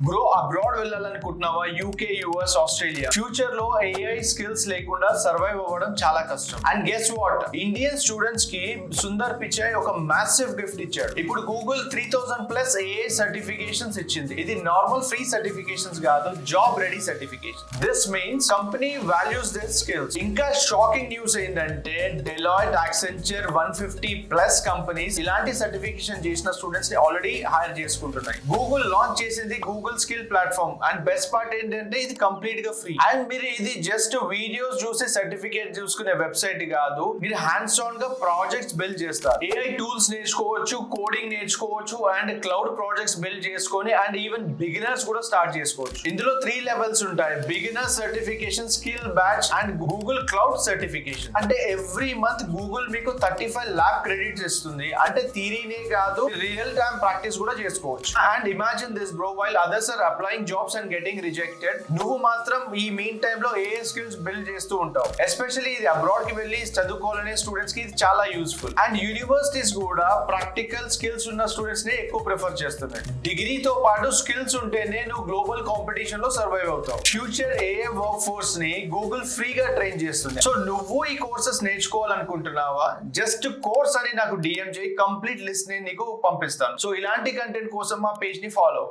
Bro abroad వెళ్ళాలనుకుంటున్నావా? UK, US, Australia. Future లో AI skills లేకుండా సర్వైవ్ అవ్వడం చాలా కష్టం. And guess what, Indian students కి సుందర్ పిచాయ్ ఒక మ్యాసివ్ గిఫ్ట్ ఇచ్చాడు. ఇప్పుడు గూగుల్ 3000+ ఏఐ సర్టిఫికేషన్స్ ఇచ్చింది. ఇది నార్మల్ ఫ్రీ సర్టిఫికేషన్స్ కాదు, job ready certification. This means company values their skills. ఇంకా షాకింగ్ న్యూస్ ఏంటంటే డెలాయిట్, యాక్సెంచర్ 150+ కంపెనీస్ ఇలాంటి సర్టిఫికేషన్ చేసిన స్టూడెంట్స్ ని ఆల్రెడీ హైర్ చేసుకుంటున్నాయి. గూగుల్ లాంచ్ చేసింది Google skill platform. And best part ఏంటంటే ఇది కంప్లీట్ గా ఫ్రీ. అండ్ మీరు ఇది జస్ట్ వీడియోస్ చూసి సర్టిఫికేట్ చూసుకునే వెబ్సైట్ కాదు, మీరు హ్యాండ్స్ ఆన్ గా ప్రాజెక్ట్స్ బిల్డ్ చేస్తారు. ఏఐ టూల్స్ నేర్చుకోవచ్చు, కోడింగ్ నేర్చుకోవచ్చు, అండ్ క్లౌడ్ ప్రాజెక్ట్స్ బిల్డ్ చేసుకొని అండ్ ఈవెన్ బిగినర్స్ కూడా స్టార్ట్ చేసుకోవచ్చు. ఇందులో 3 లెవెల్స్ ఉంటాయి: beginner certification, skill batch and Google cloud certification. అంటే ఎవ్రీ మంత్ గూగుల్ మీకు 35 lakh క్రెడిట్స్ ఇస్తుంది. అంటే థియరీనే కాదు, రియల్ టైమ్ ప్రాక్టీస్ కూడా చేసుకోవచ్చు. And imagine this bro, while others are applying jobs and getting rejected, నువ్వు మాత్రం ఈ మీన్ టైమ్ లో ఏ స్కిల్స్ బిల్డ్ చేస్తూ ఉంటావు. ఎస్పెషల్లీ ఇది అబ్రాడ్ కి వెళ్ళి చదువుకోవాలనే స్టూడెంట్స్ కి ఇది చాలా యూస్ఫుల్. అండ్ యూనివర్సిటీస్ కూడా ప్రాక్టికల్ స్కిల్స్ ఉన్న స్టూడెంట్స్ ని ఎక్కువ ప్రిఫర్ చేస్తున్నాయి. డిగ్రీతో పాటు స్కిల్స్ ఉంటేనే నువ్వు గ్లోబల్ కాంపిటీషన్ లో సర్వైవ్ అవుతావు. ఫ్యూచర్ ఏఐ వర్క్ ఫోర్స్ ని గూగుల్ ఫ్రీగా ట్రైన్ చేస్తుంది. సో నువ్వు ఈ కోర్సెస్ నేర్చుకోవాలనుకుంటున్నావా? జస్ట్ కోర్స్ అని నాకు డిఎం చేయి, కంప్లీట్ లిస్ట్ ని నీకు పంపిస్తాను. సో ఇలాంటి కంటెంట్ కోసం మా పేజ్ ని ఫాలో.